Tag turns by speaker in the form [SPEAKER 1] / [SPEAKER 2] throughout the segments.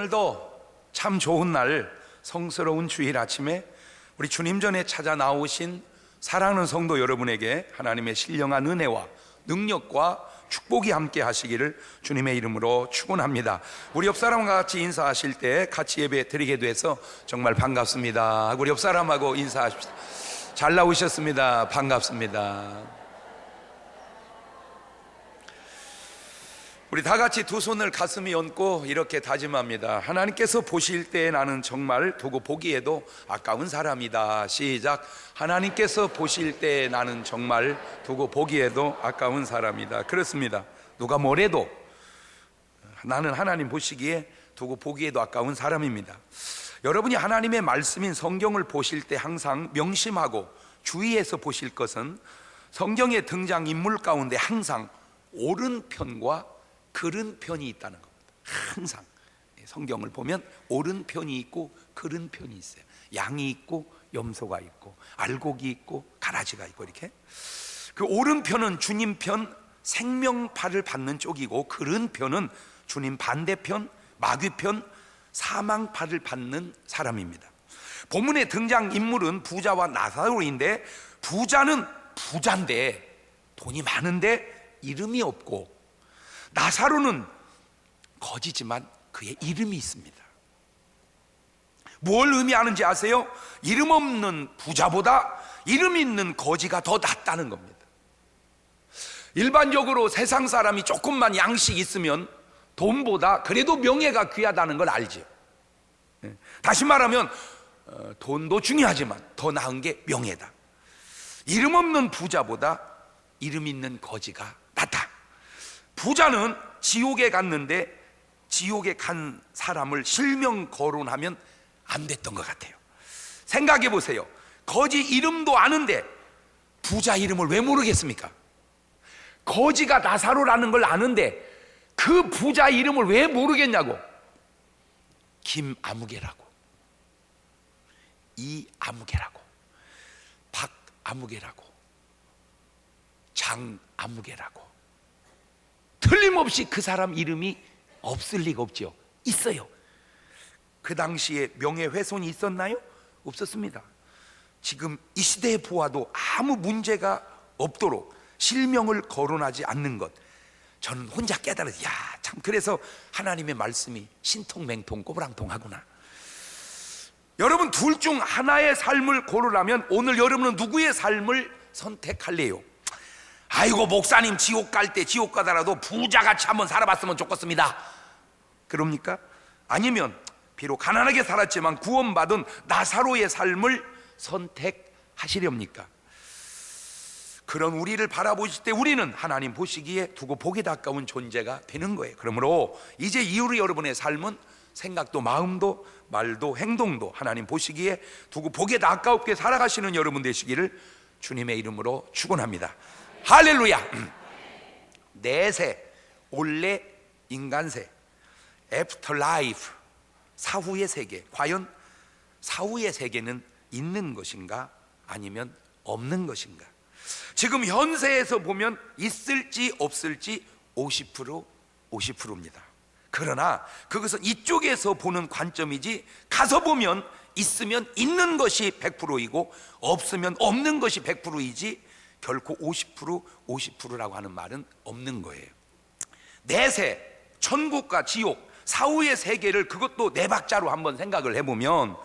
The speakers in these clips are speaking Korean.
[SPEAKER 1] 오늘도 참 좋은 날, 성스러운 주일 아침에 우리 주님 전에 찾아 나오신 사랑하는 성도 여러분에게 하나님의 신령한 은혜와 능력과 축복이 함께 하시기를 주님의 이름으로 축원합니다. 우리 옆 사람과 같이 인사하실 때 같이 예배 드리게 돼서 정말 반갑습니다. 우리 옆 사람하고 인사하십시다. 잘 나오셨습니다. 반갑습니다. 우리 다 같이 두 손을 가슴에 얹고 이렇게 다짐합니다. 하나님께서 보실 때 나는 정말 두고 보기에도 아까운 사람이다. 시작. 하나님께서 보실 때 나는 정말 두고 보기에도 아까운 사람이다. 그렇습니다. 누가 뭐래도 나는 하나님 보시기에 두고 보기에도 아까운 사람입니다. 여러분이 하나님의 말씀인 성경을 보실 때 항상 명심하고 주의해서 보실 것은 성경의 등장인물 가운데 항상 옳은 편과 그른 편이 있다는 겁니다. 항상 성경을 보면 옳은 편이 있고 그른 편이 있어요. 양이 있고 염소가 있고 알곡이 있고 가라지가 있고 이렇게. 그 옳은 편은 주님 편, 생명파를 받는 쪽이고 그른 편은 주님 반대편, 마귀편, 사망파를 받는 사람입니다. 본문의 등장인물은 부자와 나사로인데 부자는 부자인데 돈이 많은데 이름이 없고 나사로는 거지지만 그의 이름이 있습니다. 뭘 의미하는지 아세요? 이름 없는 부자보다 이름 있는 거지가 더 낫다는 겁니다. 일반적으로 세상 사람이 조금만 양식 있으면 돈보다 그래도 명예가 귀하다는 걸 알죠. 다시 말하면 돈도 중요하지만 더 나은 게 명예다. 이름 없는 부자보다 이름 있는 거지가 낫다. 부자는 지옥에 갔는데 지옥에 간 사람을 실명 거론하면 안 됐던 것 같아요. 생각해 보세요. 거지 이름도 아는데 부자 이름을 왜 모르겠습니까? 거지가 나사로라는 걸 아는데 그 부자 이름을 왜 모르겠냐고. 김아무개라고, 이아무개라고, 박아무개라고, 장아무개라고. 틀림없이 그 사람 이름이 없을 리가 없죠. 있어요. 그 당시에 명예훼손이 있었나요? 없었습니다. 지금 이 시대에 보아도 아무 문제가 없도록 실명을 거론하지 않는 것, 저는 혼자 깨달아서 참 그래서 하나님의 말씀이 신통맹통 꼬부랑통하구나. 여러분 둘 중 하나의 삶을 고르라면 오늘 여러분은 누구의 삶을 선택할래요? 아이고 목사님 지옥 갈 때 지옥 가더라도 부자같이 한번 살아봤으면 좋겠습니다. 그럽니까? 아니면 비록 가난하게 살았지만 구원받은 나사로의 삶을 선택하시렵니까? 그런 우리를 바라보실 때 우리는 하나님 보시기에 두고 보기에 가까운 존재가 되는 거예요. 그러므로 이제 이후로 여러분의 삶은 생각도 마음도 말도 행동도 하나님 보시기에 두고 보기에 가깝게 살아가시는 여러분 되시기를 주님의 이름으로 축원합니다. 할렐루야. 내세, 올레, 인간세, 애프터라이프, 사후의 세계. 과연 사후의 세계는 있는 것인가 아니면 없는 것인가? 지금 현세에서 보면 있을지 없을지 50% 50%입니다. 그러나 그것은 이쪽에서 보는 관점이지 가서 보면 있으면 있는 것이 100%이고 없으면 없는 것이 100%이지 결코 50% 50%라고 하는 말은 없는 거예요. 내세, 천국과 지옥, 사후의 세계를 그것도 네 박자로 한번 생각을 해보면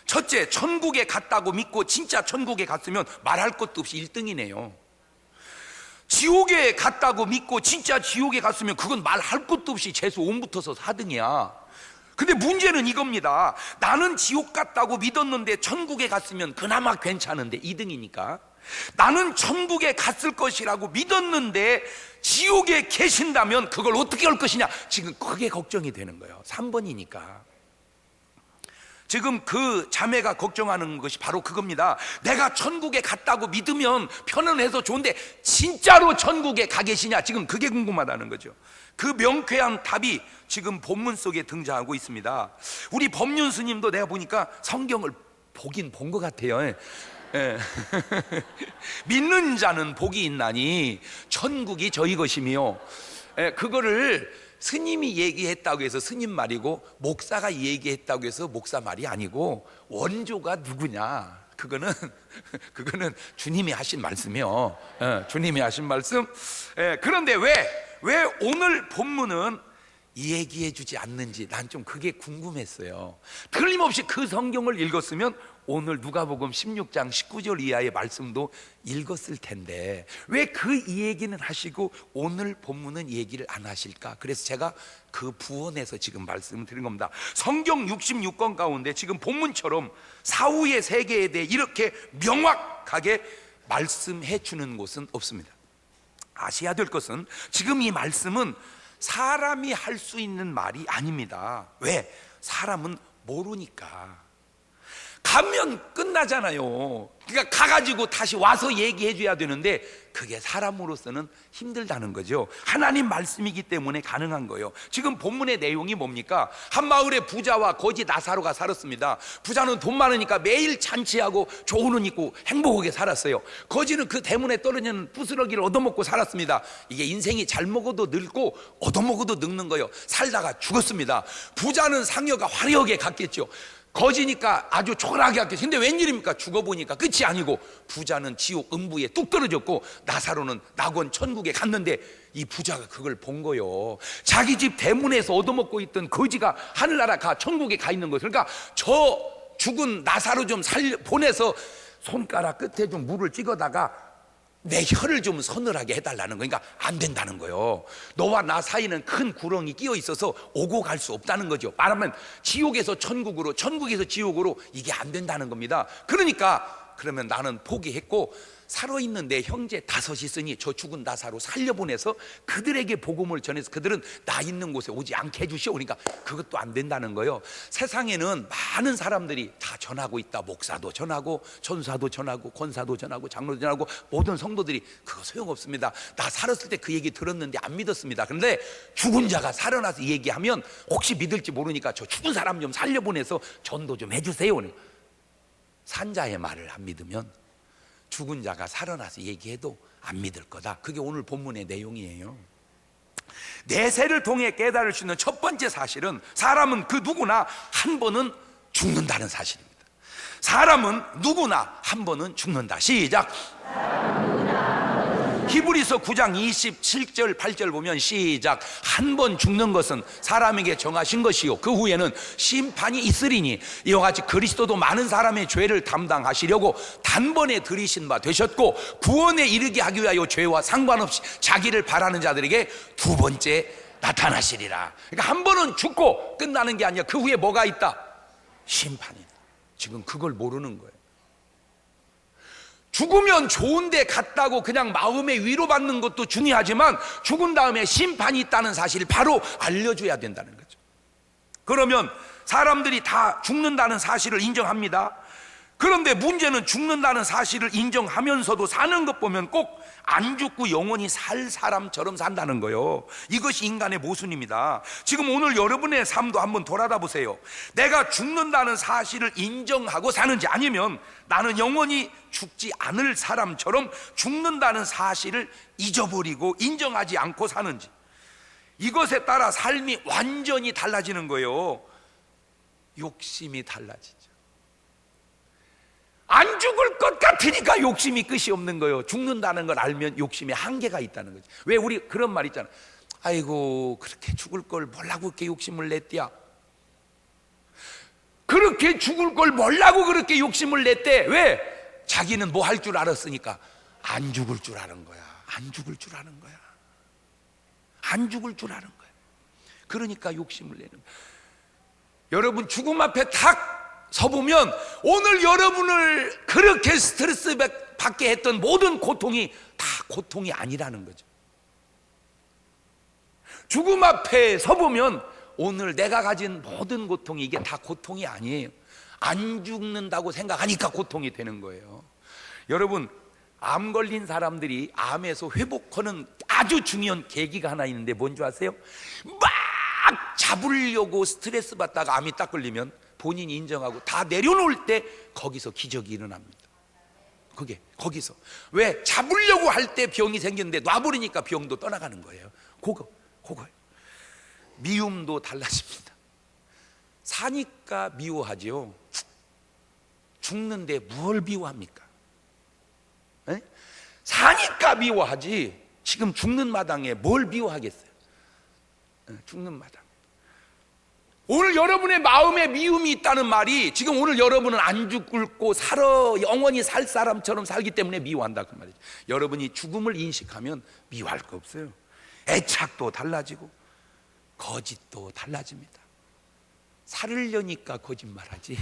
[SPEAKER 1] 첫째, 천국에 갔다고 믿고 진짜 천국에 갔으면 말할 것도 없이 1등이네요. 지옥에 갔다고 믿고 진짜 지옥에 갔으면 그건 말할 것도 없이 재수 5 붙어서 4등이야. 근데 문제는 이겁니다. 나는 지옥 갔다고 믿었는데 천국에 갔으면 그나마 괜찮은데 2등이니까. 나는 천국에 갔을 것이라고 믿었는데 지옥에 계신다면 그걸 어떻게 할 것이냐, 지금 그게 걱정이 되는 거예요. 3번이니까. 지금 그 자매가 걱정하는 것이 바로 그겁니다. 내가 천국에 갔다고 믿으면 편안해서 좋은데 진짜로 천국에 가 계시냐, 지금 그게 궁금하다는 거죠. 그 명쾌한 답이 지금 본문 속에 등장하고 있습니다. 우리 법륜 스님도 내가 보니까 성경을 보긴 본 것 같아요. 예. 믿는 자는 복이 있나니 천국이 저희 것이며, 그거를 스님이 얘기했다고 해서 스님 말이고 목사가 얘기했다고 해서 목사 말이 아니고 원조가 누구냐? 그거는 주님이 하신 말씀이요. 주님이 하신 말씀. 그런데 왜 오늘 본문은 얘기해 주지 않는지 난 좀 그게 궁금했어요. 틀림없이 그 성경을 읽었으면 오늘 누가복음 16장 19절 이하의 말씀도 읽었을 텐데 왜 그 이 얘기는 하시고 오늘 본문은 얘기를 안 하실까? 그래서 제가 그 부원에서 지금 말씀을 드린 겁니다. 성경 66권 가운데 지금 본문처럼 사후의 세계에 대해 이렇게 명확하게 말씀해 주는 곳은 없습니다. 아셔야 될 것은 지금 이 말씀은 사람이 할 수 있는 말이 아닙니다. 왜? 사람은 모르니까. 가면 끝나잖아요. 그러니까 가가지고 다시 와서 얘기해 줘야 되는데 그게 사람으로서는 힘들다는 거죠. 하나님 말씀이기 때문에 가능한 거예요. 지금 본문의 내용이 뭡니까? 한 마을에 부자와 거지 나사로가 살았습니다. 부자는 돈 많으니까 매일 잔치하고 좋은 옷 입고 행복하게 살았어요. 거지는 그 대문에 떨어지는 부스러기를 얻어먹고 살았습니다. 이게 인생이 잘 먹어도 늙고 얻어먹어도 늙는 거예요. 살다가 죽었습니다. 부자는 상여가 화려하게 갔겠죠. 거지니까 아주 초라하게 갔겠죠. 근데 웬일입니까? 죽어보니까 끝이 아니고 부자는 지옥 음부에 뚝 떨어졌고 나사로는 낙원 천국에 갔는데 이 부자가 그걸 본 거요. 자기 집 대문에서 얻어먹고 있던 거지가 하늘나라 가 천국에 가 있는 거죠. 그러니까 저 죽은 나사로 좀 보내서 손가락 끝에 좀 물을 찍어다가 내 혀를 좀 서늘하게 해달라는 거. 그러니까 안 된다는 거예요. 너와 나 사이는 큰 구렁이 끼어 있어서 오고 갈 수 없다는 거죠. 말하면 지옥에서 천국으로, 천국에서 지옥으로 이게 안 된다는 겁니다. 그러니까 그러면 나는 포기했고 살아있는 내 형제 5이 있으니 저 죽은 나사로 살려보내서 그들에게 복음을 전해서 그들은 나 있는 곳에 오지 않게 해주시오. 그러니까 그것도 안 된다는 거예요. 세상에는 많은 사람들이 다 전하고 있다. 목사도 전하고 전사도 전하고 권사도 전하고 장로도 전하고 모든 성도들이 그거 소용없습니다. 나 살았을 때 그 얘기 들었는데 안 믿었습니다. 그런데 죽은 자가 살아나서 얘기하면 혹시 믿을지 모르니까 저 죽은 사람 좀 살려보내서 전도 좀 해주세요. 산자의 말을 안 믿으면 죽은 자가 살아나서 얘기해도 안 믿을 거다. 그게 오늘 본문의 내용이에요. 내세를 통해 깨달을 수 있는 첫 번째 사실은 사람은 그 누구나 한 번은 죽는다는 사실입니다. 사람은 누구나 한 번은 죽는다. 시작. 히브리서 9장 27절 8절 보면 시작. 한 번 죽는 것은 사람에게 정하신 것이요 그 후에는 심판이 있으리니 이와 같이 그리스도도 많은 사람의 죄를 담당하시려고 단번에 들이신 바 되셨고 구원에 이르게 하기 위하여 죄와 상관없이 자기를 바라는 자들에게 두 번째 나타나시리라. 그러니까 한 번은 죽고 끝나는 게 아니라 그 후에 뭐가 있다? 심판이다. 지금 그걸 모르는 거예요. 죽으면 좋은데 갔다고 그냥 마음에 위로받는 것도 중요하지만 죽은 다음에 심판이 있다는 사실을 바로 알려줘야 된다는 거죠. 그러면 사람들이 다 죽는다는 사실을 인정합니다. 그런데 문제는 죽는다는 사실을 인정하면서도 사는 것 보면 꼭 안 죽고 영원히 살 사람처럼 산다는 거예요. 이것이 인간의 모순입니다. 지금 오늘 여러분의 삶도 한번 돌아다 보세요. 내가 죽는다는 사실을 인정하고 사는지 아니면 나는 영원히 죽지 않을 사람처럼 죽는다는 사실을 잊어버리고 인정하지 않고 사는지, 이것에 따라 삶이 완전히 달라지는 거예요. 욕심이 달라지죠. 안 죽을 것 같으니까 욕심이 끝이 없는 거예요. 죽는다는 걸 알면 욕심에 한계가 있다는 거죠. 왜 우리 그런 말 있잖아. 아이고 그렇게 죽을 걸 뭐라고 그렇게 욕심을 냈대야. 그렇게 죽을 걸 뭐라고 그렇게 욕심을 냈대. 왜? 자기는 뭐 할 줄 알았으니까. 안 죽을 줄 아는 거야. 안 죽을 줄 아는 거야. 안 죽을 줄 아는 거야. 그러니까 욕심을 내는 거야. 여러분 죽음 앞에 탁 서보면 오늘 여러분을 그렇게 스트레스 받게 했던 모든 고통이 다 고통이 아니라는 거죠. 죽음 앞에 서보면 오늘 내가 가진 모든 고통이 이게 다 고통이 아니에요. 안 죽는다고 생각하니까 고통이 되는 거예요. 여러분 암 걸린 사람들이 암에서 회복하는 아주 중요한 계기가 하나 있는데 뭔지 아세요? 막 잡으려고 스트레스 받다가 암이 딱 걸리면 본인이 인정하고 다 내려놓을 때 거기서 기적이 일어납니다. 그게 거기서. 왜? 잡으려고 할 때 병이 생겼는데 놔버리니까 병도 떠나가는 거예요. 그거 미움도 달라집니다. 사니까 미워하지요. 죽는데 뭘 미워합니까? 에? 사니까 미워하지. 지금 죽는 마당에 뭘 미워하겠어요? 죽는 마당. 오늘 여러분의 마음에 미움이 있다는 말이 지금 오늘 여러분은 안 죽고 살아 영원히 살 사람처럼 살기 때문에 미워한다 그 말이죠. 여러분이 죽음을 인식하면 미워할 거 없어요. 애착도 달라지고 거짓도 달라집니다. 살으려니까 거짓말하지,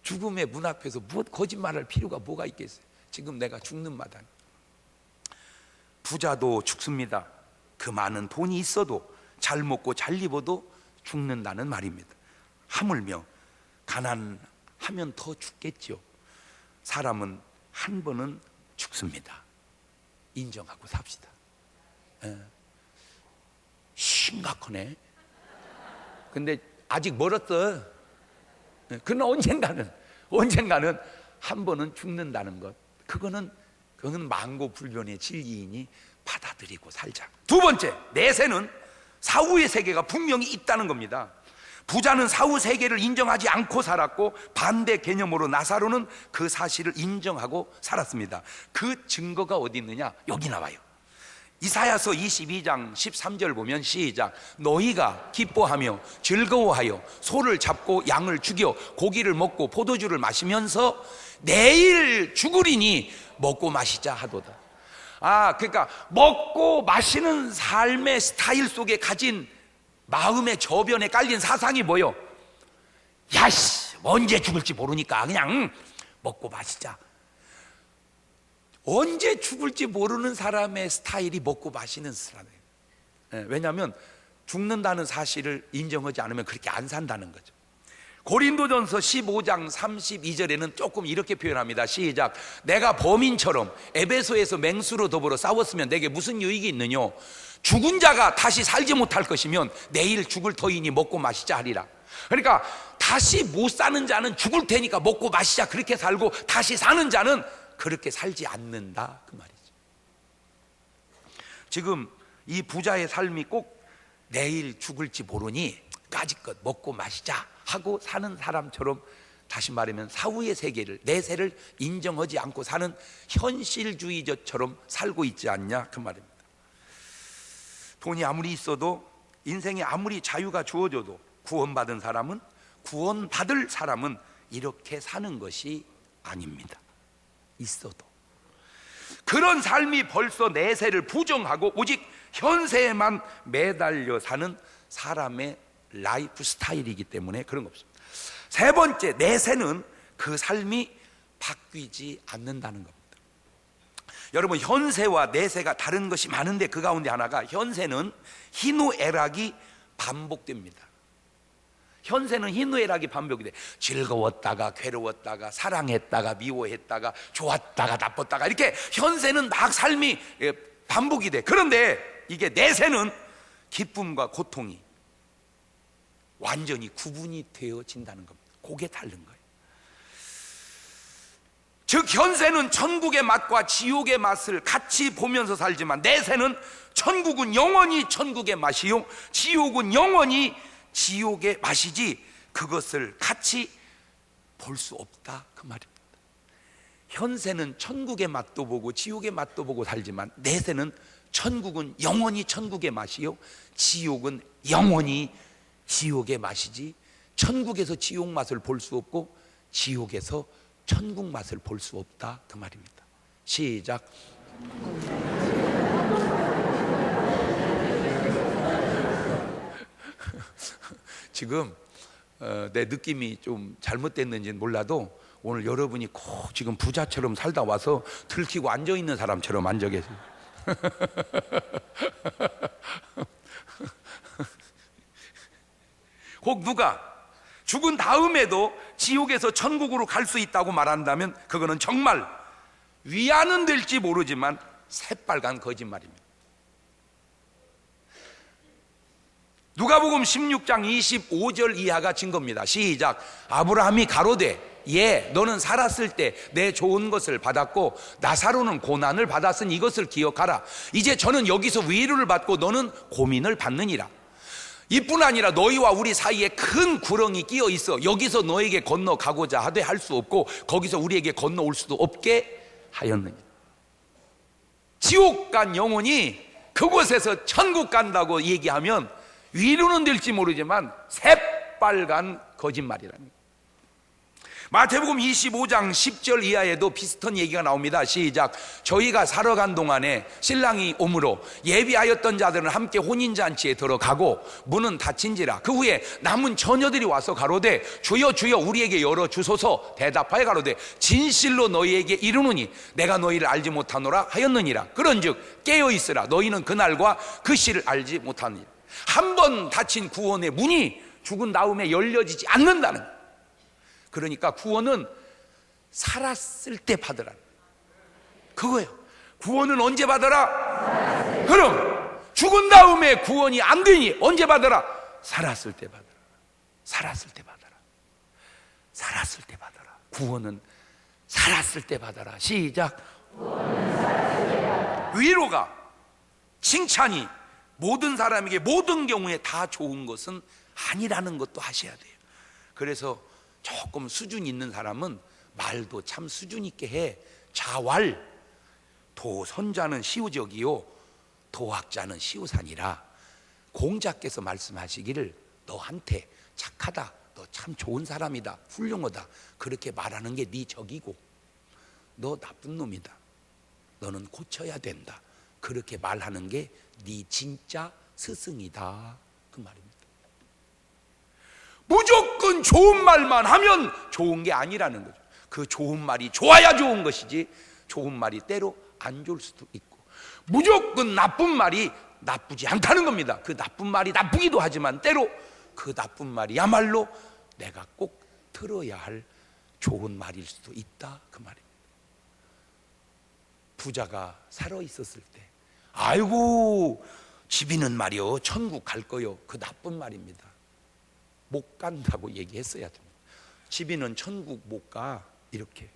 [SPEAKER 1] 죽음의 문 앞에서 무엇 거짓말할 필요가 뭐가 있겠어요? 지금 내가 죽는 마당. 부자도 죽습니다. 그 많은 돈이 있어도 잘 먹고 잘 입어도 죽는다는 말입니다. 하물며 가난하면 더 죽겠죠. 사람은 한 번은 죽습니다. 인정하고 삽시다. 심각하네. 근데 아직 멀었어. 그러나 언젠가는 한 번은 죽는다는 것, 그거는 만고불변의 진리이니 받아들이고 살자. 두 번째, 내세는 사후의 세계가 분명히 있다는 겁니다. 부자는 사후 세계를 인정하지 않고 살았고 반대 개념으로 나사로는 그 사실을 인정하고 살았습니다. 그 증거가 어디 있느냐? 여기 나와요. 이사야서 22장 13절 보면 시작. 너희가 기뻐하며 즐거워하여 소를 잡고 양을 죽여 고기를 먹고 포도주를 마시면서 내일 죽으리니 먹고 마시자 하도다. 그러니까 먹고 마시는 삶의 스타일 속에 가진 마음의 저변에 깔린 사상이 뭐요? 야씨, 언제 죽을지 모르니까 그냥 먹고 마시자. 언제 죽을지 모르는 사람의 스타일이 먹고 마시는 스타일이에요. 왜냐하면 죽는다는 사실을 인정하지 않으면 그렇게 안 산다는 거죠. 고린도전서 15장 32절에는 조금 이렇게 표현합니다. 시작. 내가 범인처럼 에베소에서 맹수로 더불어 싸웠으면 내게 무슨 유익이 있느냐? 죽은 자가 다시 살지 못할 것이면 내일 죽을 터이니 먹고 마시자 하리라. 그러니까 다시 못 사는 자는 죽을 테니까 먹고 마시자 그렇게 살고, 다시 사는 자는 그렇게 살지 않는다 그 말이죠. 지금 이 부자의 삶이 꼭 내일 죽을지 모르니 까짓것 먹고 마시자 하고 사는 사람처럼, 다시 말하면 사후의 세계를, 내세를 인정하지 않고 사는 현실주의자처럼 살고 있지 않냐 그 말입니다. 돈이 아무리 있어도, 인생에 아무리 자유가 주어져도 구원받은 사람은, 구원받을 사람은 이렇게 사는 것이 아닙니다. 있어도 그런 삶이 벌써 내세를 부정하고 오직 현세에만 매달려 사는 사람의 라이프 스타일이기 때문에 그런 거 없습니다. 세 번째, 내세는 그 삶이 바뀌지 않는다는 겁니다. 여러분, 현세와 내세가 다른 것이 많은데 그 가운데 하나가, 현세는 희노애락이 반복됩니다. 현세는 희노애락이 반복이 돼. 즐거웠다가 괴로웠다가 사랑했다가 미워했다가 좋았다가 나빴다가, 이렇게 현세는 막 삶이 반복이 돼. 그런데 이게 내세는 기쁨과 고통이 완전히 구분이 되어진다는 겁니다. 그게 다른 거예요. 즉 현세는 천국의 맛과 지옥의 맛을 같이 보면서 살지만, 내세는 천국은 영원히 천국의 맛이요 지옥은 영원히 지옥의 맛이지 그것을 같이 볼 수 없다 그 말입니다. 현세는 천국의 맛도 보고 지옥의 맛도 보고 살지만, 내세는 천국은 영원히 천국의 맛이요 지옥은 영원히 지옥의 맛이지, 천국에서 지옥 맛을 볼 수 없고 지옥에서 천국 맛을 볼 수 없다 그 말입니다. 시작. 지금 내 느낌이 좀 잘못됐는지는 몰라도 오늘 여러분이 꼭 지금 부자처럼 살다 와서 들키고 앉아있는 사람처럼 앉아 계세요. 혹 누가 죽은 다음에도 지옥에서 천국으로 갈 수 있다고 말한다면 그거는 정말 위안은 될지 모르지만 새빨간 거짓말입니다. 누가복음 16장 25절 이하가 증거입니다. 시작. 아브라함이 가로되 예, 너는 살았을 때 내 좋은 것을 받았고 나사로는 고난을 받았으니 이것을 기억하라. 이제 저는 여기서 위로를 받고 너는 고민을 받느니라. 이뿐 아니라 너희와 우리 사이에 큰 구렁이 끼어 있어 여기서 너에게 건너가고자 하되 할 수 없고 거기서 우리에게 건너올 수도 없게 하였느니라. 지옥 간 영혼이 그곳에서 천국 간다고 얘기하면 위로는 될지 모르지만 새빨간 거짓말이라는 거예요. 마태복음 25장 10절 이하에도 비슷한 얘기가 나옵니다. 시작. 저희가 살아간 동안에 신랑이 오므로 예비하였던 자들은 함께 혼인잔치에 들어가고 문은 닫힌지라. 그 후에 남은 처녀들이 와서 가로되 주여 주여 우리에게 열어주소서. 대답하여 가로되 진실로 너희에게 이르노니 내가 너희를 알지 못하노라 하였느니라. 그런즉 깨어있으라. 너희는 그날과 그 시를 알지 못하느니라. 한 번 닫힌 구원의 문이 죽은 다음에 열려지지 않는다는 거예요. 그러니까 구원은 살았을 때 받으라. 그거예요. 구원은 언제 받아라? 그럼 죽은 다음에 구원이 안 되니 언제 받아라? 살았을 때 받아라. 살았을 때 받아라. 살았을 때 받아라. 구원은 살았을 때 받아라. 시작. 위로가, 칭찬이 모든 사람에게 모든 경우에 다 좋은 것은 아니라는 것도 아셔야 돼요. 그래서 조금 수준 있는 사람은 말도 참 수준 있게 해. 자왈 도선자는 시우적이요 도학자는 시우산이라. 공자께서 말씀하시기를 너한테 착하다, 너 참 좋은 사람이다, 훌륭하다 그렇게 말하는 게 네 적이고 너 나쁜 놈이다, 너는 고쳐야 된다 그렇게 말하는 게 네 진짜 스승이다 그 말입니다. 무조건 좋은 말만 하면 좋은 게 아니라는 거죠. 그 좋은 말이 좋아야 좋은 것이지 좋은 말이 때로 안 좋을 수도 있고, 무조건 나쁜 말이 나쁘지 않다는 겁니다. 그 나쁜 말이 나쁘기도 하지만 때로 그 나쁜 말이야말로 내가 꼭 들어야 할 좋은 말일 수도 있다 그 말입니다. 부자가 살아 있었을 때 아이고 집이는 말이요 천국 갈 거요, 그 나쁜 말입니다. 못 간다고 얘기했어야 됩니다. 집이는 천국 못 가 이렇게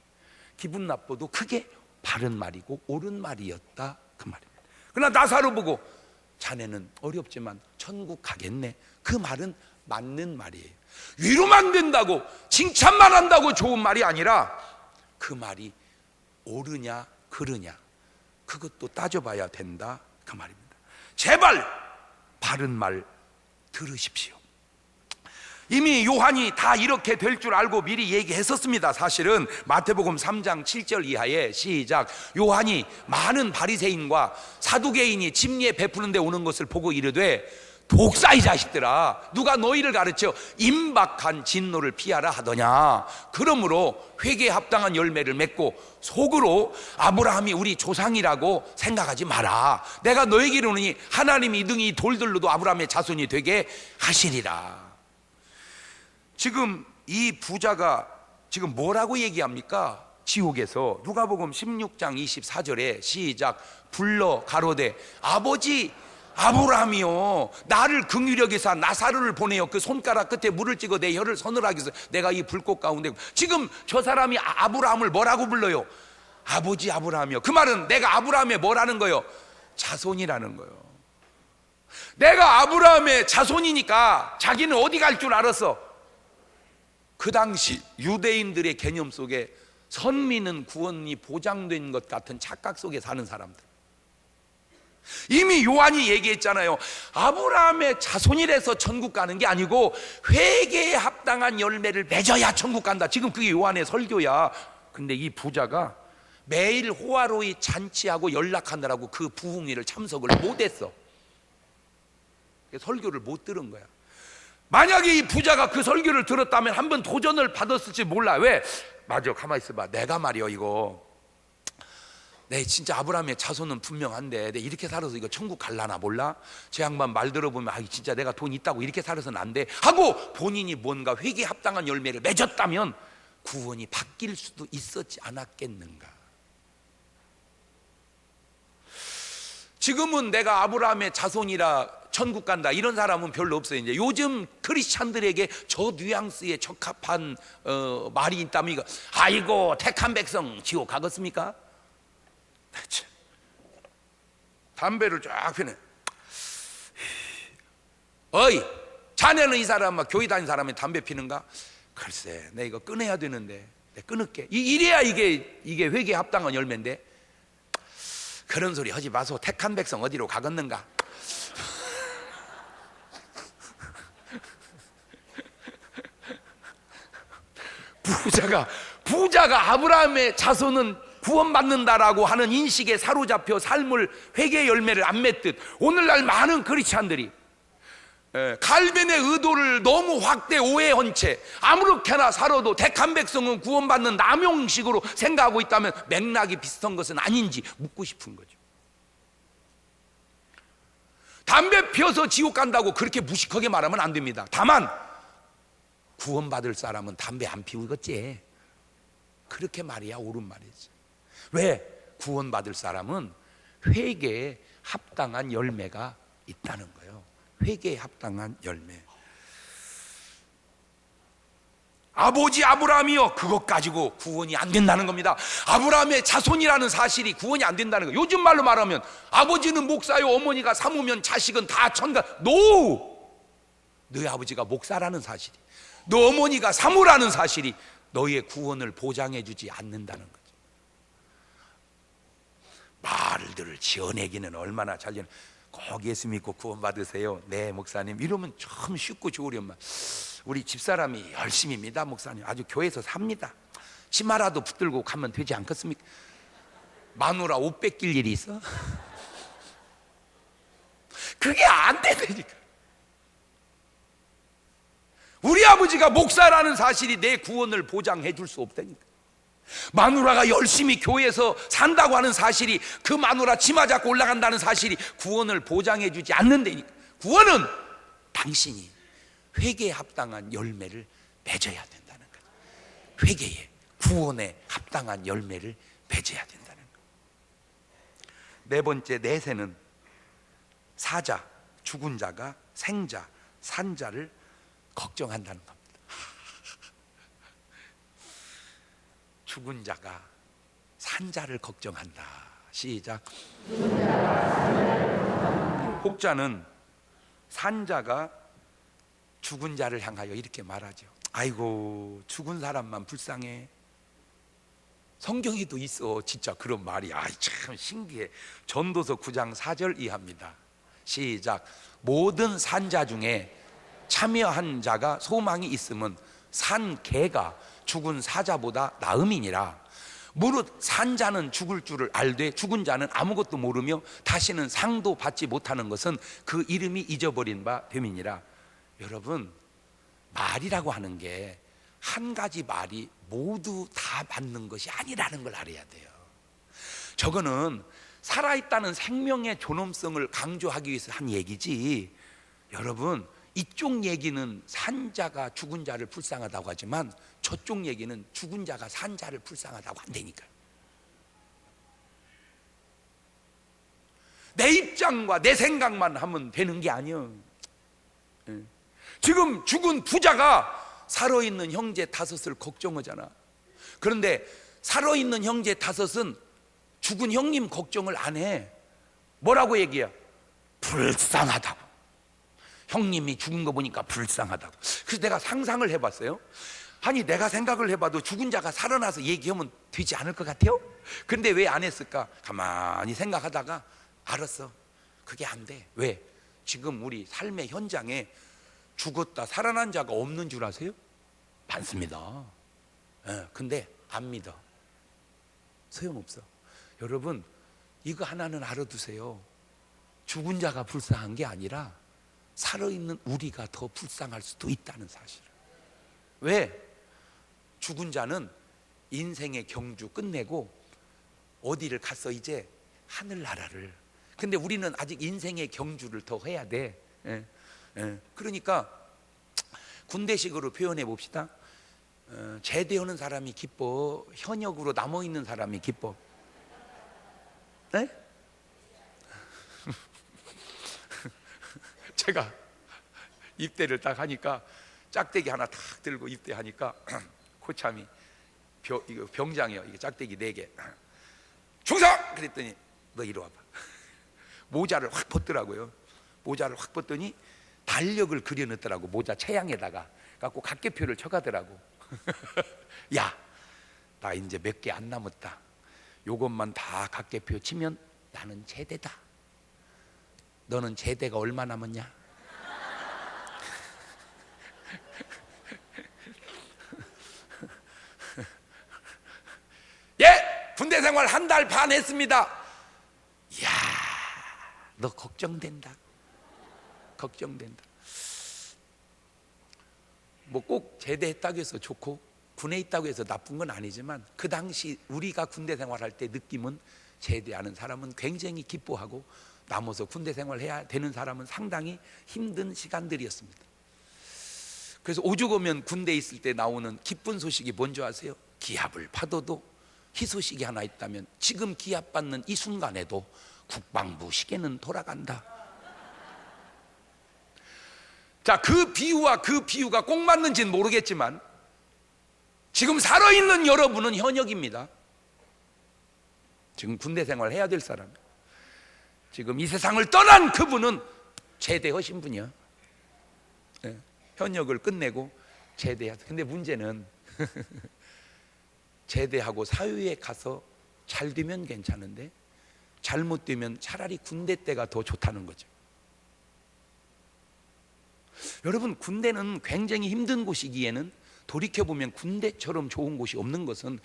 [SPEAKER 1] 기분 나빠도 그게 바른 말이고 옳은 말이었다 그 말입니다. 그러나 나사로 보고 자네는 어렵지만 천국 가겠네, 그 말은 맞는 말이에요. 위로만 된다고 칭찬만 한다고 좋은 말이 아니라 그 말이 옳으냐 그르냐 그것도 따져봐야 된다 그 말입니다. 제발 바른 말 들으십시오. 이미 요한이 다 이렇게 될 줄 알고 미리 얘기했었습니다. 사실은 마태복음 3장 7절 이하에 시작. 요한이 많은 바리새인과 사두개인이 침례 베푸는 데 오는 것을 보고 이르되 독사 이 자식들아, 누가 너희를 가르쳐 임박한 진노를 피하라 하더냐. 그러므로 회개에 합당한 열매를 맺고 속으로 아브라함이 우리 조상이라고 생각하지 마라. 내가 너에게 이르노니 하나님이 이 등이 돌들로도 아브라함의 자손이 되게 하시리라. 지금 이 부자가 지금 뭐라고 얘기합니까? 지옥에서 누가복음 16장 24절에 시작. 불러 가로되 아버지 아브라함이요, 나를 긍휼히 여기사 나사로를 보내어 그 손가락 끝에 물을 찍어 내 혀를 서늘하게 해서 내가 이 불꽃 가운데. 지금 저 사람이 아브라함을 뭐라고 불러요? 아버지 아브라함이요. 그 말은 내가 아브라함의 뭐라는 거요? 자손이라는 거요. 내가 아브라함의 자손이니까 자기는 어디 갈 줄 알았어? 그 당시 유대인들의 개념 속에 선민은 구원이 보장된 것 같은 착각 속에 사는 사람들. 이미 요한이 얘기했잖아요. 아브라함의 자손이라서 천국 가는 게 아니고 회개에 합당한 열매를 맺어야 천국 간다. 지금 그게 요한의 설교야. 근데 이 부자가 매일 호화로이 잔치하고 연락하느라고 그 부흥회를 참석을 못했어. 설교를 못 들은 거야. 만약에 이 부자가 그 설교를 들었다면 한번 도전을 받았을지 몰라. 왜? 맞아, 가만히 있어봐. 내가 말이야 이거 내 진짜 아브라함의 자손은 분명한데 내 이렇게 살아서 이거 천국 갈라나 몰라? 제 양반 말 들어보면 아 진짜 내가 돈 있다고 이렇게 살아서는 안 돼 하고 본인이 뭔가 회개에 합당한 열매를 맺었다면 구원이 바뀔 수도 있었지 않았겠는가. 지금은 내가 아브라함의 자손이라 천국 간다 이런 사람은 별로 없어요. 이제 요즘 크리스찬들에게 저 뉘앙스에 적합한 말이 있다면 이거 아이고 택한 백성 지옥 가겠습니까? 담배를 쫙 피네. 어이 자네는 이 사람 막 교회 다니는 사람이 담배 피는가? 글쎄, 내 이거 끊어야 되는데 내 끊을게. 이래야 이게 회개에 합당한 열매인데. 그런 소리 하지 마소. 택한 백성 어디로 가겠는가? 부자가 아브라함의 자손은 구원받는다라고 하는 인식에 사로잡혀 삶을 회개의 열매를 안 맺듯, 오늘날 많은 크리스찬들이 갈변의 의도를 너무 확대 오해한 채 아무렇게나 살아도 택한 백성은 구원받는 남용식으로 생각하고 있다면 맥락이 비슷한 것은 아닌지 묻고 싶은 거죠. 담배 피워서 지옥 간다고 그렇게 무식하게 말하면 안 됩니다. 다만 구원받을 사람은 담배 안 피우겠지, 그렇게 말이야 옳은 말이지. 왜? 구원받을 사람은 회개에 합당한 열매가 있다는 거예요. 회개에 합당한 열매. 아버지 아브라함이요, 그것 가지고 구원이 안 된다는 겁니다. 아브라함의 자손이라는 사실이 구원이 안 된다는 거예요. 요즘 말로 말하면 아버지는 목사요, 어머니가 사모면 자식은 다 천가. 너희 아버지가 목사라는 사실이, 너 어머니가 사모라는 사실이 너희의 구원을 보장해 주지 않는다는 거죠. 말들을 지어내기는 얼마나 잘 지어. 꼭 예수 믿고 구원 받으세요. 네 목사님, 이러면 참 쉽고 좋으련만. 우리 집사람이 열심입니다 목사님. 아주 교회에서 삽니다. 치마라도 붙들고 가면 되지 않겠습니까? 마누라 옷 뺏길 일이 있어? 그게 안 되니까. 우리 아버지가 목사라는 사실이 내 구원을 보장해 줄 수 없다니까. 마누라가 열심히 교회에서 산다고 하는 사실이, 그 마누라 치마 잡고 올라간다는 사실이 구원을 보장해 주지 않는다니까. 구원은 당신이 회개에 합당한 열매를 맺어야 된다는 거죠. 회개에, 구원에 합당한 열매를 맺어야 된다는 거죠. 네 번째, 내세는 사자, 죽은 자가 생자, 산 자를 걱정한다는 겁니다. 죽은 자가 산 자를 걱정한다. 시작. 혹자는 산 자가 죽은 자를 향하여 이렇게 말하죠. 아이고, 죽은 사람만 불쌍해. 성경에도 있어 진짜 그런 말이. 참 신기해. 전도서 9장 4절 이하입니다. 시작. 모든 산자 중에 참여한 자가 소망이 있으면 산 개가 죽은 사자보다 나음이니라. 무릇 산자는 죽을 줄을 알되 죽은 자는 아무것도 모르며 다시는 상도 받지 못하는 것은 그 이름이 잊어버린 바 됨이니라. 여러분, 말이라고 하는 게 한 가지 말이 모두 다 맞는 것이 아니라는 걸 알아야 돼요. 저거는 살아있다는 생명의 존엄성을 강조하기 위해서 한 얘기지. 여러분, 이쪽 얘기는 산자가 죽은 자를 불쌍하다고 하지만 저쪽 얘기는 죽은 자가 산 자를 불쌍하다고 한다니까. 내 입장과 내 생각만 하면 되는 게 아니야. 지금 죽은 부자가 살아있는 형제 다섯을 걱정하잖아. 그런데 살아있는 형제 다섯은 죽은 형님 걱정을 안 해. 뭐라고 얘기해? 불쌍하다고. 형님이 죽은 거 보니까 불쌍하다고. 그래서 내가 상상을 해봤어요. 아니, 내가 생각을 해봐도 죽은 자가 살아나서 얘기하면 되지 않을 것 같아요? 근데 왜 안 했을까? 가만히 생각하다가 알았어, 그게 안 돼. 왜? 지금 우리 삶의 현장에 죽었다 살아난 자가 없는 줄 아세요? 많습니다. 근데 안 믿어. 소용없어. 여러분, 이거 하나는 알아두세요. 죽은 자가 불쌍한 게 아니라 살아있는 우리가 더 불쌍할 수도 있다는 사실을. 왜? 죽은 자는 인생의 경주 끝내고 어디를 갔어? 이제 하늘나라를. 근데 우리는 아직 인생의 경주를 더 해야 돼. 그러니까 군대식으로 표현해 봅시다. 제대하는 사람이 기뻐, 현역으로 남아있는 사람이 기뻐. 네? 제가 입대를 딱 하니까 짝대기 하나 탁 들고 입대하니까 코참이 이거 병장이요. 이게 짝대기 4개. 충성! 그랬더니 너 이리 와봐. 모자를 확 벗더라고요. 모자를 확 벗더니 달력을 그려놓더라고. 모자 체양에다가 갖고 각계표를 쳐가더라고. 야, 나 이제 몇 개 안 남았다. 요것만 다 각계표 치면 나는 제대다. 너는 제대가 얼마 남았냐? 예, 군대 생활 한 달 반 했습니다. 이야, 너 걱정된다. 걱정된다. 뭐 꼭 제대했다고 해서 좋고 군에 있다고 해서 나쁜 건 아니지만, 그 당시 우리가 군대 생활할 때 느낌은 제대하는 사람은 굉장히 기뻐하고 남아서 군대 생활해야 되는 사람은 상당히 힘든 시간들이었습니다. 그래서 오죽 오면 군대에 있을 때 나오는 기쁜 소식이 뭔지 아세요? 기합을 파도도 희소식이 하나 있다면 지금 기합받는 이 순간에도 국방부 시계는 돌아간다. 자, 그 비유와 그 비유가 꼭 맞는지는 모르겠지만 지금 살아있는 여러분은 현역입니다. 지금 군대 생활 해야 될 사람, 지금 이 세상을 떠난 그분은 제대하신 분이야. 네, 현역을 끝내고 제대하세요. 근데 문제는 제대하고 사회에 가서 잘 되면 괜찮은데 잘못되면 차라리 군대 때가 더 좋다는 거죠. 여러분, 군대는 굉장히 힘든 곳이기에는 돌이켜보면 군대처럼 좋은 곳이 없는 것은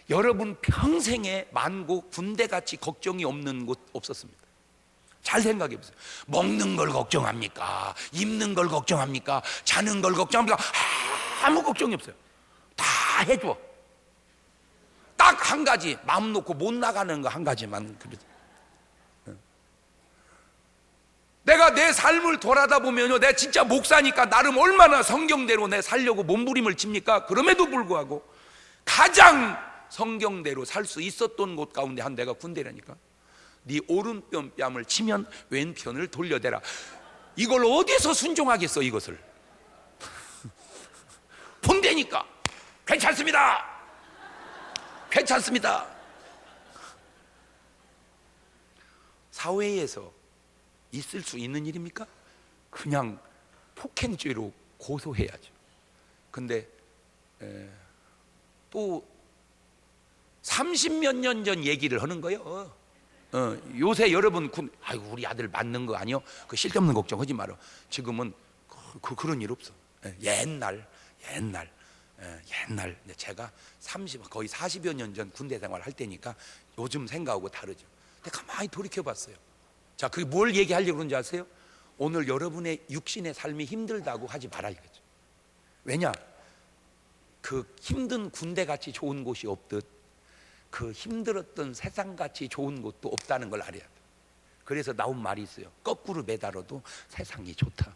[SPEAKER 1] 여러분 평생에 만고 군대같이 걱정이 없는 곳 없었습니다. 잘 생각해 보세요. 먹는 걸 걱정합니까? 입는 걸 걱정합니까? 자는 걸 걱정합니까? 아무 걱정이 없어요. 다 해줘. 딱 한 가지, 마음 놓고 못 나가는 거 한 가지만. 내가 내 삶을 돌아다 보면요, 내가 진짜 목사니까 나름 얼마나 성경대로 내 살려고 몸부림을 칩니까? 그럼에도 불구하고 가장 성경대로 살 수 있었던 곳 가운데 한 데가 군대라니까. 네 오른편 뺨을 치면 왼편을 돌려대라. 이걸 어디서 순종하겠어, 이것을. 군대니까 괜찮습니다. 괜찮습니다. 사회에서 있을 수 있는 일입니까? 그냥 폭행죄로 고소해야죠. 근데 또 30몇 년 전 얘기를 하는 거예요. 요새 여러분 아이고 우리 아들 맞는 거 아니요? 그 쓸데없는 걱정하지 마라. 지금은 그런 일 없어. 옛날 제가 30 거의 40여 년 전 군대 생활 할 때니까 요즘 생각하고 다르죠. 근데 가만히 돌이켜 봤어요. 자, 그게 뭘 얘기하려고 그런지 아세요? 오늘 여러분의 육신의 삶이 힘들다고 하지 말아야겠죠. 왜냐? 그 힘든 군대같이 좋은 곳이 없듯 그 힘들었던 세상같이 좋은 곳도 없다는 걸 알아야 돼. 그래서 나온 말이 있어요. 거꾸로 매달아도 세상이 좋다.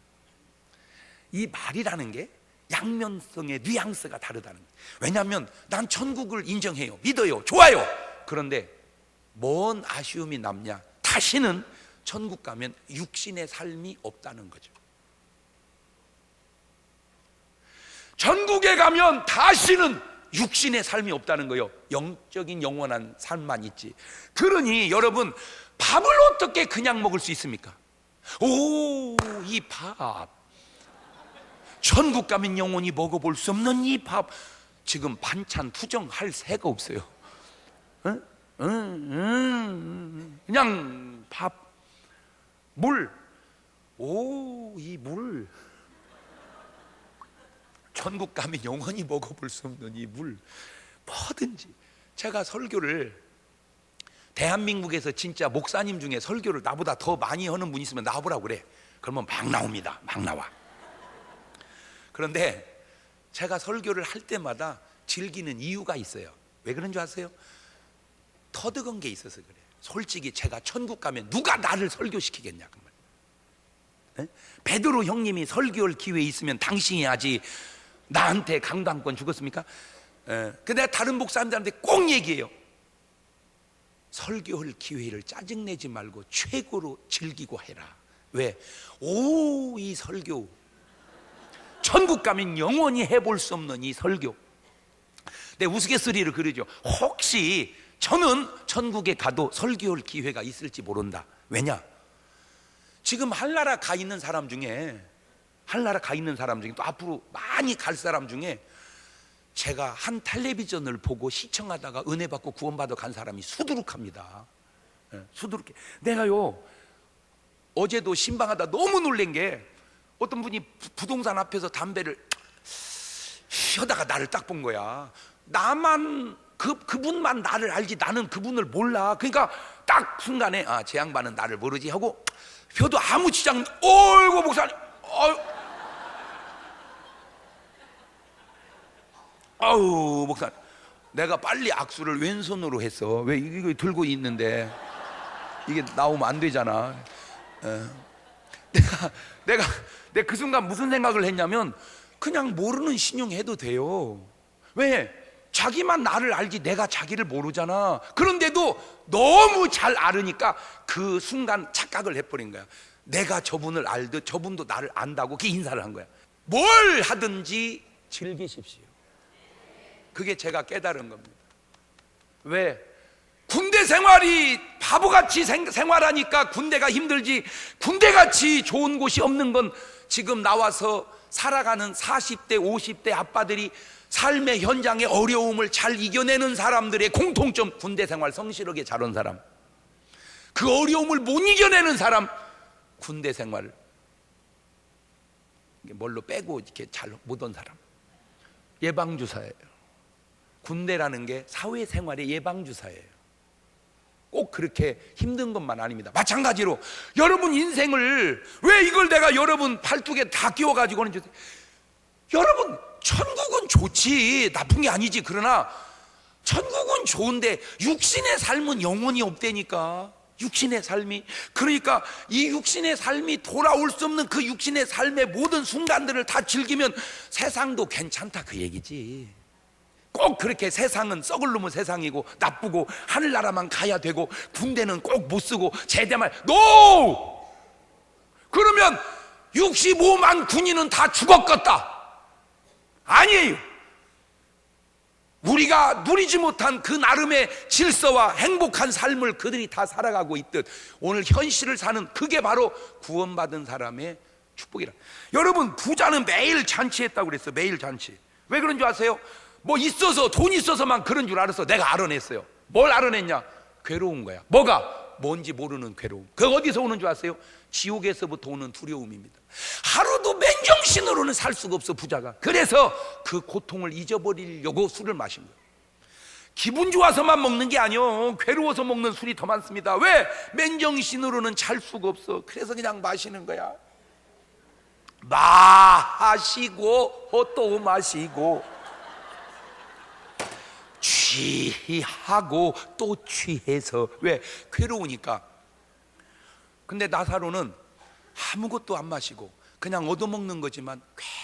[SPEAKER 1] 이 말이라는 게 양면성의 뉘앙스가 다르다는 거예요. 왜냐하면 난 천국을 인정해요. 믿어요. 좋아요. 그런데 뭔 아쉬움이 남냐? 다시는 천국 가면 육신의 삶이 없다는 거죠. 천국에 가면 다시는 육신의 삶이 없다는 거예요. 영적인 영원한 삶만 있지. 그러니 여러분, 밥을 어떻게 그냥 먹을 수 있습니까? 오, 이 밥, 천국 가면 영원히 먹어볼 수 없는 이 밥, 지금 반찬 투정할 새가 없어요. 그냥 밥, 물, 오, 이 물, 천국 가면 영원히 먹어볼 수 없는 이 물, 뭐든지. 제가 설교를 대한민국에서 진짜 목사님 중에 설교를 나보다 더 많이 하는 분 있으면 나와보라고 그래. 그러면 막 나옵니다. 막 나와. 그런데 제가 설교를 할 때마다 즐기는 이유가 있어요. 왜 그런 줄 아세요? 터득한 게 있어서 그래. 솔직히 제가 천국 가면 누가 나를 설교시키겠냐 그 말. 베드로 형님이 설교할 기회 있으면 당신이 하지 나한테 강당권 주겠습니까? 근데 내가 다른 목사님들한테 꼭 얘기해요. 설교할 기회를 짜증내지 말고 최고로 즐기고 해라. 왜? 오, 이 설교, 천국 가면 영원히 해볼 수 없는 이 설교. 내 우스갯소리를 그러죠. 혹시 저는 천국에 가도 설교할 기회가 있을지 모른다. 왜냐? 지금 한나라 가 있는 사람 중에 하늘나라 가 있는 사람 중에 또 앞으로 많이 갈 사람 중에 제가 한 텔레비전을 보고 시청하다가 은혜 받고 구원받아 간 사람이 수두룩합니다. 수두룩해. 내가요 어제도 신방하다 너무 놀란 게 어떤 분이 부동산 앞에서 담배를 피우다가 나를 딱 본 거야. 나만 그분만 나를 알지 나는 그분을 몰라. 그러니까 딱 순간에 아, 제 양반은 나를 모르지 하고 펴도 아무 지장. 어이구 목사님, 아우 목사님, 내가 빨리 악수를 왼손으로 했어. 왜 이거 들고 있는데 이게 나오면 안 되잖아. 내가 그 순간 무슨 생각을 했냐면 그냥 모르는 신용해도 돼요. 왜? 자기만 나를 알지 내가 자기를 모르잖아. 그런데도 너무 잘 알으니까 그 순간 착각을 해버린 거야. 내가 저분을 알듯 저분도 나를 안다고 그 인사를 한 거야. 뭘 하든지 즐기십시오. 그게 제가 깨달은 겁니다. 왜? 군대 생활이 바보같이 생활하니까 군대가 힘들지, 군대같이 좋은 곳이 없는 건 지금 나와서 살아가는 40대 50대 아빠들이 삶의 현장의 어려움을 잘 이겨내는 사람들의 공통점, 군대 생활 성실하게 잘한 사람, 그 어려움을 못 이겨내는 사람, 군대 생활 뭘로 빼고 이렇게 잘 못한 사람. 예방주사예요. 군대라는 게 사회생활의 예방주사예요. 꼭 그렇게 힘든 것만 아닙니다. 마찬가지로 여러분 인생을 왜 이걸 내가 여러분 팔뚝에 다 끼워가지고 하는지, 여러분 천국은 좋지, 나쁜 게 아니지. 그러나 천국은 좋은데 육신의 삶은 영원히 없다니까. 육신의 삶이, 그러니까 이 육신의 삶이 돌아올 수 없는 그 육신의 삶의 모든 순간들을 다 즐기면 세상도 괜찮다 그 얘기지. 꼭 그렇게 세상은 썩을 놈의 세상이고 나쁘고 하늘나라만 가야 되고 군대는 꼭 못 쓰고 제대만 NO! 그러면 65만 군인은 다 죽었겠다. 아니에요. 우리가 누리지 못한 그 나름의 질서와 행복한 삶을 그들이 다 살아가고 있듯 오늘 현실을 사는, 그게 바로 구원받은 사람의 축복이라. 여러분 부자는 매일 잔치했다고 그랬어요. 매일 잔치. 왜 그런 줄 아세요? 뭐 있어서, 돈 있어서만 그런 줄 알았어. 내가 알아냈어요. 뭘 알아냈냐? 괴로운 거야. 뭐가? 뭔지 모르는 괴로움. 그거 어디서 오는 줄 아세요? 지옥에서부터 오는 두려움입니다. 하루도 맨정신으로는 살 수가 없어 부자가. 그래서 그 고통을 잊어버리려고 술을 마신 거예요. 기분 좋아서만 먹는 게 아니요, 괴로워서 먹는 술이 더 많습니다. 왜? 맨정신으로는 잘 수가 없어. 그래서 그냥 마시는 거야. 마시고 또 마시고 취하고 또 취해서. 왜? 괴로우니까. 근데 나사로는 아무것도 안 마시고 그냥 얻어먹는 거지만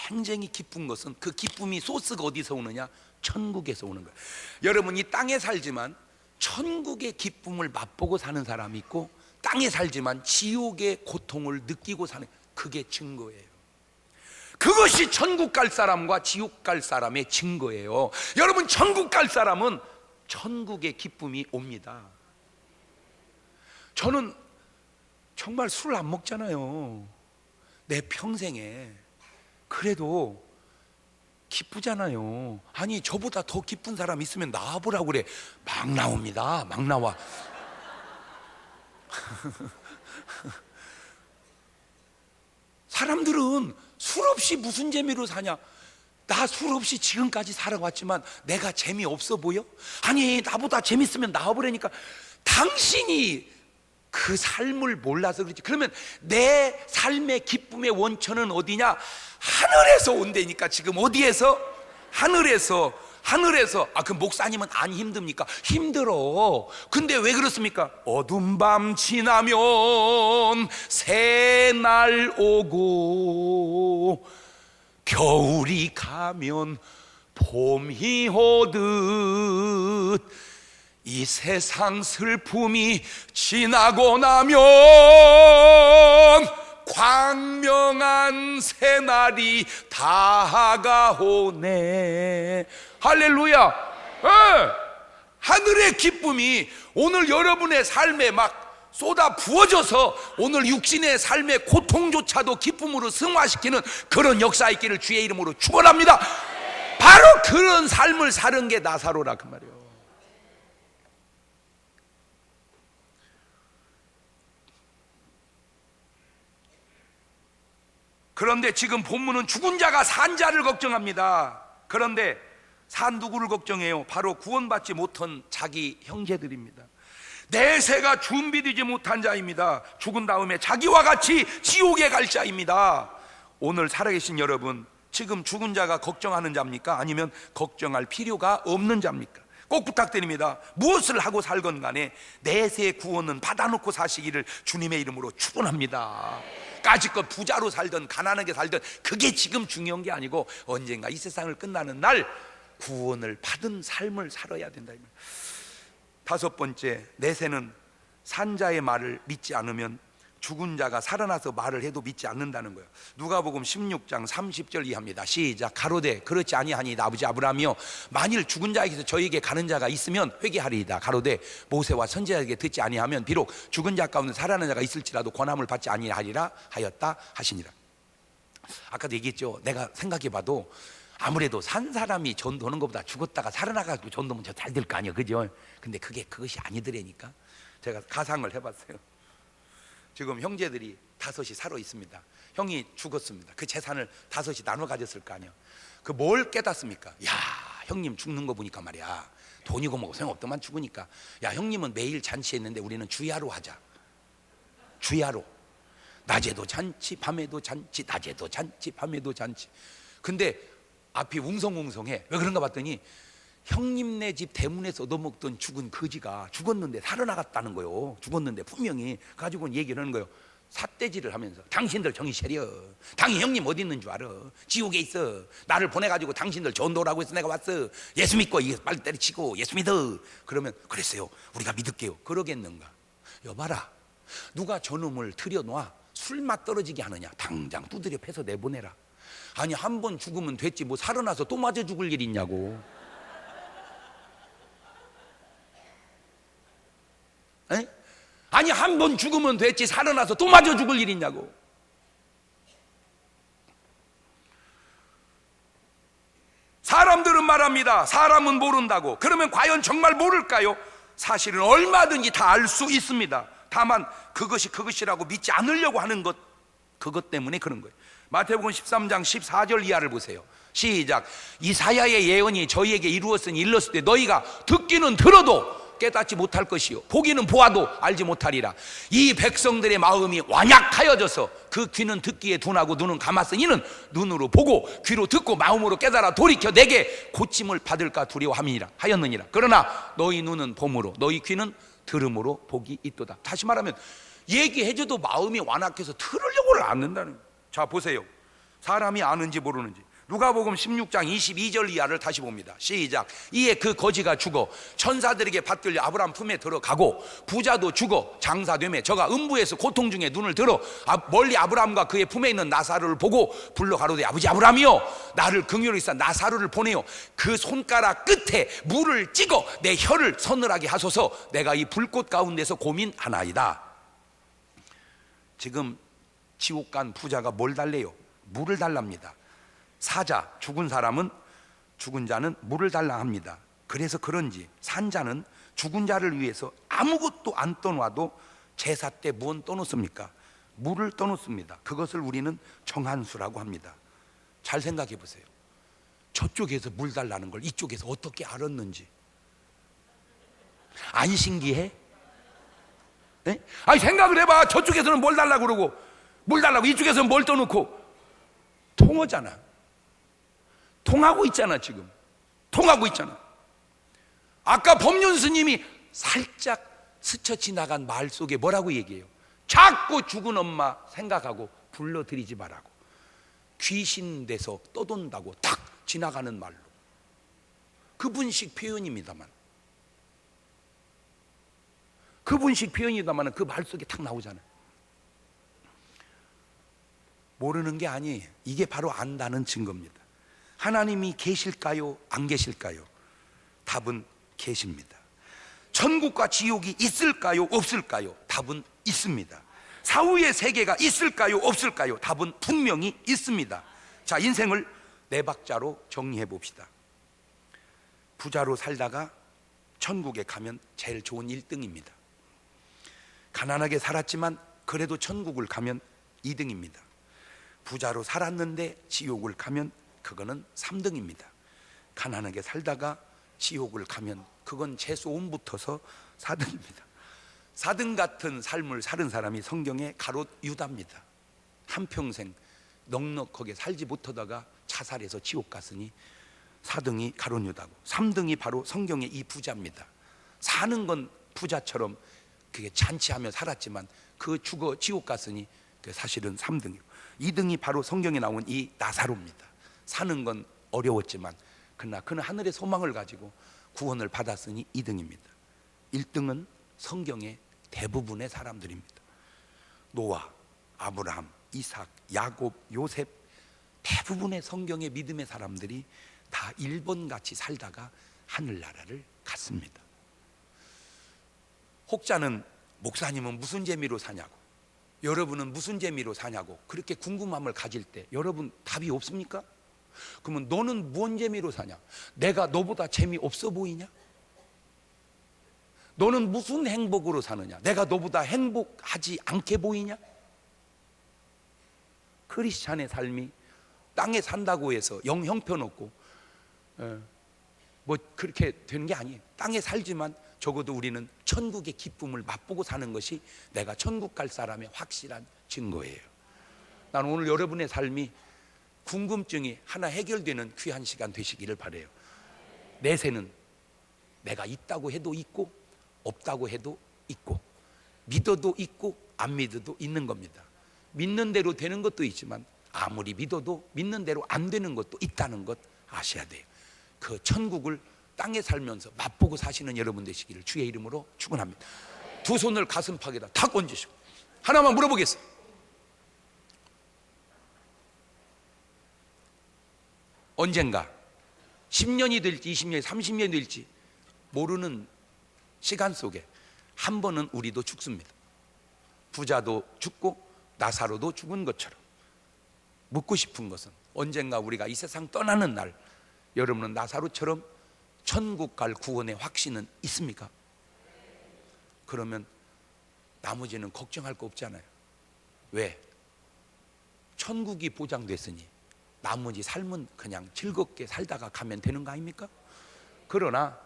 [SPEAKER 1] 굉장히 기쁜 것은, 그 기쁨이 소스가 어디서 오느냐? 천국에서 오는 거예요. 여러분 이 땅에 살지만 천국의 기쁨을 맛보고 사는 사람이 있고, 땅에 살지만 지옥의 고통을 느끼고 사는, 그게 증거예요. 그것이 천국 갈 사람과 지옥 갈 사람의 증거예요. 여러분 천국 갈 사람은 천국의 기쁨이 옵니다. 저는 정말 술을 안 먹잖아요, 내 평생에. 그래도 기쁘잖아요. 아니 저보다 더 기쁜 사람 있으면 나와보라고 그래. 막 나옵니다. 막 나와. 사람들은 술 없이 무슨 재미로 사냐? 나 술 없이 지금까지 살아왔지만 내가 재미없어 보여? 아니 나보다 재밌으면 나와보라니까. 당신이 그 삶을 몰라서 그렇지. 그러면 내 삶의 기쁨의 원천은 어디냐? 하늘에서 온다니까. 지금 어디에서? 하늘에서. 아, 그럼 목사님은 안 힘듭니까? 힘들어. 근데 왜 그렇습니까? 어두운 밤 지나면 새날 오고 겨울이 가면 봄이 오듯 이 세상 슬픔이 지나고 나면 광명한 새날이 다가오네. 할렐루야. 하늘의 기쁨이 오늘 여러분의 삶에 막 쏟아 부어져서 오늘 육신의 삶의 고통조차도 기쁨으로 승화시키는 그런 역사 있기를 주의 이름으로 축원합니다. 바로 그런 삶을 사는 게 나사로라 그 말이에요. 그런데 지금 본문은 죽은 자가 산 자를 걱정합니다. 그런데 산 누구를 걱정해요? 바로 구원받지 못한 자기 형제들입니다. 내세가 준비되지 못한 자입니다. 죽은 다음에 자기와 같이 지옥에 갈 자입니다. 오늘 살아계신 여러분, 지금 죽은 자가 걱정하는 자입니까? 아니면 걱정할 필요가 없는 자입니까? 꼭 부탁드립니다. 무엇을 하고 살건 간에 내세 구원은 받아놓고 사시기를 주님의 이름으로 축원합니다. 까짓것 부자로 살든 가난하게 살든 그게 지금 중요한 게 아니고 언젠가 이 세상을 끝나는 날 구원을 받은 삶을 살아야 된다. 다섯 번째, 내세는 산자의 말을 믿지 않으면 죽은 자가 살아나서 말을 해도 믿지 않는다는 거예요. 누가복음 16장 30절 이하입니다. 시작. 가로되 그렇지 아니하니 아버지 아브라함이여, 만일 죽은 자에게서 저에게 가는 자가 있으면 회개하리이다. 가로되 모세와 선지자에게 듣지 아니하면 비록 죽은 자 가운데 살아난 자가 있을지라도 권함을 받지 아니하리라 하였다 하시니라. 아까도 얘기했죠. 내가 생각해봐도 아무래도 산 사람이 전도하는 것보다 죽었다가 살아나가지고 전도면 더 잘 될 거 아니에요, 그죠? 근데 그것이 아니더라니까. 제가 가상을 해봤어요. 지금 형제들이 다섯이 살아 있습니다. 형이 죽었습니다. 그 재산을 다섯이 나눠 가졌을 거 아니에요. 그 뭘 깨닫습니까? 야, 형님 죽는 거 보니까 말이야, 돈이고 뭐고 소용없더만 죽으니까. 야, 형님은 매일 잔치했는데 우리는 주야로 하자. 주야로. 낮에도 잔치, 밤에도 잔치, 낮에도 잔치, 밤에도 잔치. 근데 앞이 웅성웅성해. 왜 그런가 봤더니 형님네 집 대문에서 얻어먹던 죽은 거지가 죽었는데 살아나갔다는 거예요. 죽었는데 분명히 가지고는 얘기를 하는 거예요. 삿대질을 하면서 당신들 정신 차려. 당신 형님 어디 있는 줄 알아? 지옥에 있어. 나를 보내가지고 당신들 전도라고 해서 내가 왔어. 예수 믿고 이게 빨리 때려치고 예수 믿어. 그러면 그랬어요. 우리가 믿을게요. 그러겠는가? 여봐라, 누가 저놈을 들여놔 술맛 떨어지게 하느냐? 당장 두드려 패서 내보내라. 아니, 한 번 죽으면 됐지 뭐 살아나서 또 맞아 죽을 일 있냐고. 에? 아니, 한 번 죽으면 됐지 살아나서 또 맞아 죽을 일 있냐고. 사람들은 말합니다. 사람은 모른다고. 그러면 과연 정말 모를까요? 사실은 얼마든지 다 알 수 있습니다. 다만 그것이라고 믿지 않으려고 하는 것, 그것 때문에 그런 거예요. 마태복음 13장 14절 이하를 보세요. 시작. 이사야의 예언이 저희에게 이루었으니 일렀을 때 너희가 듣기는 들어도 깨닫지 못할 것이요 보기는 보아도 알지 못하리라. 이 백성들의 마음이 완약하여져서 그 귀는 듣기에 둔하고 눈은 감았으니는 눈으로 보고 귀로 듣고 마음으로 깨달아 돌이켜 내게 고침을 받을까 두려워함이니라 하였느니라. 그러나 너희 눈은 봄으로 너희 귀는 들음으로 복이 있도다. 다시 말하면 얘기해줘도 마음이 완악해서 들으려고를 않는다는 거예요. 자, 보세요. 사람이 아는지 모르는지. 누가복음 16장 22절 이하를 다시 봅니다. 시작. 이에 그 거지가 죽어 천사들에게 받들려 아브라함 품에 들어가고 부자도 죽어 장사되매 저가 음부에서 고통 중에 눈을 들어 멀리 아브라함과 그의 품에 있는 나사로를 보고 불러 가로되 아버지 아브라함이여, 나를 긍휼히 여기사 나사로를 보내요. 그 손가락 끝에 물을 찍어 내 혀를 서늘하게 하소서. 내가 이 불꽃 가운데서 고민하나이다. 지금 지옥 간 부자가 뭘 달래요? 물을 달랍니다. 사자, 죽은 사람은, 죽은 자는 물을 달라 합니다. 그래서 그런지 산자는 죽은 자를 위해서 아무것도 안 떠놔도 제사 때 무엇 떠놓습니까? 물을 떠놓습니다. 그것을 우리는 정한수라고 합니다. 잘 생각해 보세요. 저쪽에서 물 달라는 걸 이쪽에서 어떻게 알았는지. 안 신기해? 네? 아니, 생각을 해봐. 저쪽에서는 뭘 달라고 그러고 물 달라고 이쪽에서는 뭘 떠놓고. 통하잖아. 통하고 있잖아. 지금 통하고 있잖아. 아까 법륜 스님이 살짝 스쳐 지나간 말 속에 뭐라고 얘기해요? 자꾸 죽은 엄마 생각하고 불러들이지 말라고. 귀신 돼서 떠돈다고 탁 지나가는 말로. 그분식 표현입니다만, 그분식 표현이다만 그 말 속에 탁 나오잖아요. 모르는 게 아니에요. 이게 바로 안다는 증거입니다. 하나님이 계실까요? 안 계실까요? 답은 계십니다. 천국과 지옥이 있을까요? 없을까요? 답은 있습니다. 사후의 세계가 있을까요? 없을까요? 답은 분명히 있습니다. 자, 인생을 네 박자로 정리해 봅시다. 부자로 살다가 천국에 가면 제일 좋은 1등입니다. 가난하게 살았지만 그래도 천국을 가면 2등입니다. 부자로 살았는데 지옥을 가면 그거는 3등입니다. 가난하게 살다가 지옥을 가면 그건 재소음 붙어서 4등입니다. 4등 같은 삶을 사는 사람이 성경에 가롯 유다입니다. 한평생 넉넉하게 살지 못하다가 자살해서 지옥 갔으니 4등이 가롯 유다고, 3등이 바로 성경의 이 부자입니다. 사는 건 부자처럼 그게 잔치하며 살았지만 그 죽어 지옥 갔으니 사실은 3등이고, 2등이 바로 성경에 나온 이 나사로입니다. 사는 건 어려웠지만 그러나 그는 하늘의 소망을 가지고 구원을 받았으니 2등입니다. 1등은 성경의 대부분의 사람들입니다. 노아, 아브라함, 이삭, 야곱, 요셉, 대부분의 성경의 믿음의 사람들이 다 1번 같이 살다가 하늘나라를 갔습니다. 혹자는 목사님은 무슨 재미로 사냐고, 여러분은 무슨 재미로 사냐고 그렇게 궁금함을 가질 때 여러분 답이 없습니까? 그러면 너는 무슨 재미로 사냐? 내가 너보다 재미없어 보이냐? 너는 무슨 행복으로 사느냐? 내가 너보다 행복하지 않게 보이냐? 크리스찬의 삶이 땅에 산다고 해서 영 형편없고 뭐 그렇게 되는 게 아니에요. 땅에 살지만 적어도 우리는 천국의 기쁨을 맛보고 사는 것이 내가 천국 갈 사람의 확실한 증거예요. 나는 오늘 여러분의 삶이 궁금증이 하나 해결되는 귀한 시간 되시기를 바라요. 내세는 내가 있다고 해도 있고 없다고 해도 있고, 믿어도 있고 안 믿어도 있는 겁니다. 믿는 대로 되는 것도 있지만 아무리 믿어도 믿는 대로 안 되는 것도 있다는 것 아셔야 돼요. 그 천국을 땅에 살면서 맛보고 사시는 여러분 되시기를 주의 이름으로 축원합니다. 두 손을 가슴팍에다 탁 얹으시고 하나만 물어보겠어요. 언젠가 10년이 될지 20년이 30년이 될지 모르는 시간 속에 한 번은 우리도 죽습니다. 부자도 죽고 나사로도 죽은 것처럼 묻고 싶은 것은 언젠가 우리가 이 세상 떠나는 날 여러분은 나사로처럼 천국 갈 구원의 확신은 있습니까? 그러면 나머지는 걱정할 거 없잖아요. 왜? 천국이 보장됐으니 나머지 삶은 그냥 즐겁게 살다가 가면 되는 거 아닙니까? 그러나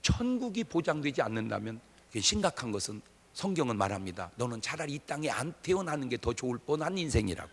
[SPEAKER 1] 천국이 보장되지 않는다면 심각한 것은 성경은 말합니다. 너는 차라리 이 땅에 안 태어나는 게 더 좋을 뻔한 인생이라고.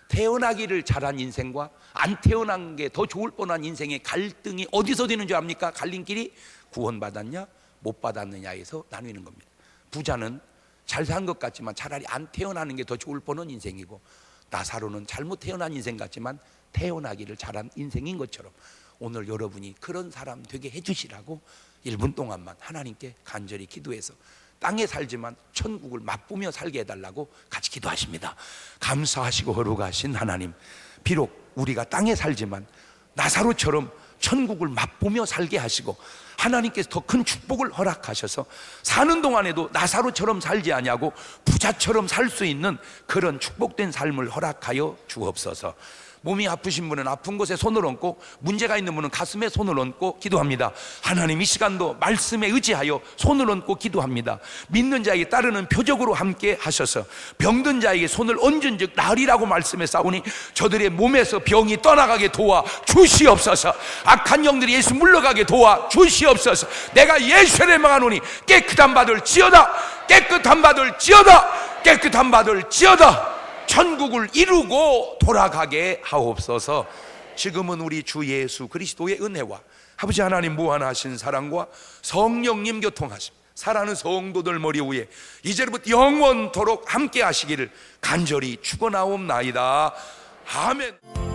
[SPEAKER 1] 태어나기를 잘한 인생과 안 태어난 게 더 좋을 뻔한 인생의 갈등이 어디서 되는 줄 압니까? 갈림길이 구원받았냐 못 받았느냐에서 나뉘는 겁니다. 부자는 잘 산 것 같지만 차라리 안 태어나는 게 더 좋을 뻔한 인생이고, 나사로는 잘못 태어난 인생 같지만 태어나기를 잘한 인생인 것처럼 오늘 여러분이 그런 사람 되게 해주시라고 1분 동안만 하나님께 간절히 기도해서 땅에 살지만 천국을 맛보며 살게 해달라고 같이 기도하십니다. 감사하시고 거룩하신 하나님, 비록 우리가 땅에 살지만 나사로처럼 천국을 맛보며 살게 하시고 하나님께서 더 큰 축복을 허락하셔서 사는 동안에도 나사로처럼 살지 아니하고 부자처럼 살 수 있는 그런 축복된 삶을 허락하여 주옵소서. 몸이 아프신 분은 아픈 곳에 손을 얹고, 문제가 있는 분은 가슴에 손을 얹고 기도합니다. 하나님, 이 시간도 말씀에 의지하여 손을 얹고 기도합니다. 믿는 자에게 따르는 표적으로 함께 하셔서 병든 자에게 손을 얹은 즉 나으리라고 말씀에 싸우니 저들의 몸에서 병이 떠나가게 도와 주시옵소서. 악한 영들이 예수 물러가게 도와 주시옵소서. 내가 예수를 명하노니 깨끗한 받을 지어다, 깨끗한 받을 지어다, 깨끗한 받을 지어다. 천국을 이루고 돌아가게 하옵소서. 지금은 우리 주 예수 그리스도의 은혜와 아버지 하나님 무한하신 사랑과 성령님 교통하심, 사랑하는 성도들 머리 위에 이제부터 영원토록 함께 하시기를 간절히 축원하옵나이다. 아멘.